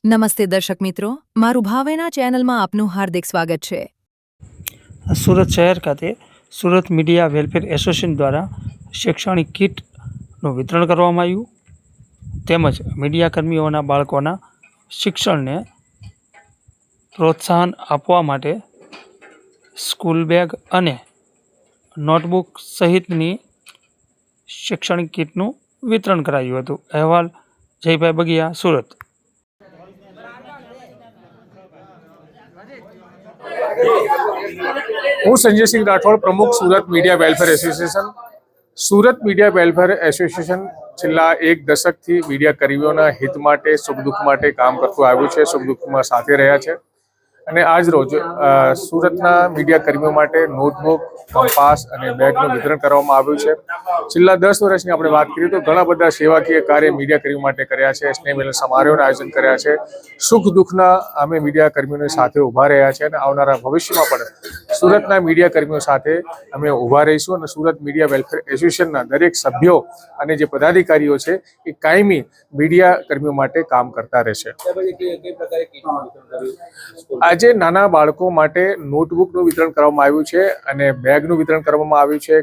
નમસ્તે દર્શક મિત્રો, મારું ભાવેના ચેનલમાં આપનું હાર્દિક સ્વાગત છે। સુરત શહેર ખાતે સુરત મીડિયા વેલફેર એસોસિએશન દ્વારા શૈક્ષણિક કીટનું વિતરણ કરવામાં આવ્યું તેમજ મીડિયા કર્મીઓના બાળકોના શિક્ષણને પ્રોત્સાહન આપવા માટે સ્કૂલ બેગ અને નોટબુક સહિતની શૈક્ષણિક કીટનું વિતરણ કરાયું હતું। અહેવાલ જયભાઈ બગિયા, સુરત। હું સંજય સિંહ રાઠોડ, પ્રમુખ Surat media welfare association. Surat media welfare association છેલ્લા એક દશકથી મીડિયા કર્મીઓના હિત માટે, સુખ દુઃખ માટે કામ કરતું આવ્યું છે, સુખ દુઃખમાં સાથે રહ્યા છે અને આજ રોજ સુરતના મીડિયા કર્મીઓ માટે નોટબુક, કંપાસ અને બેગનું વિતરણ કરવામાં આવ્યું છે। છેલ્લા 10 વર્ષની આપણે વાત કરીએ તો ઘણા બધા સેવાકીય કાર્ય મીડિયા કર્મીઓ માટે કર્યા છે, સ્નેહ મિલન સમારોહનું આયોજન કર્યા છે, સુખ દુઃખના અમે મીડિયા કર્મીઓની સાથે ઊભા રહ્યા છે અને આવનારા ભવિષ્યમાં પણ સુરતના મીડિયા કર્મીઓ સાથે અમે ઊભા રહીશું અને સુરત મીડિયા વેલફેર એસોસિએશનના દરેક સભ્યો અને જે પદાધિકારીઓ છે એ કાયમી મીડિયા કર્મીઓ માટે કામ કરતા રહેશે। આજે નાના બાળકો માટે નોટબુકનું વિતરણ કરવામાં આવ્યું છે અને બેગનું વિતરણ કરવામાં આવ્યું છે,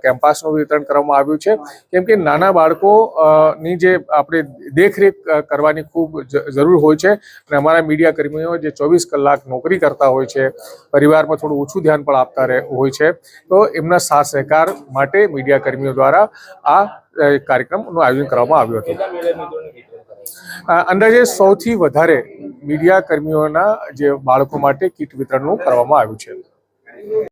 કેમ્પાસનું વિતરણ કરવામાં આવ્યું છે, કેમ કે નાના બાળકોની જે આપણે દેખરેખ કરવાની ખૂબ જરૂર હોય છે અને અમારા મીડિયા કર્મીઓ જે 24 કલાક નોકરી કરતા હોય છે, પરિવારમાં થોડું ઓછું ધ્યાન પણ આપતા હોય છે, તો એમના સાથ સહકાર માટે મીડિયા કર્મીઓ દ્વારા આ કાર્યક્રમનું આયોજન કરવામાં આવ્યું હતું। અંદાજે 100થી વધારે મીડિયા કર્મીઓના જે બાળકો માટે કીટ વિતરણનું કરવામાં આવ્યું છે।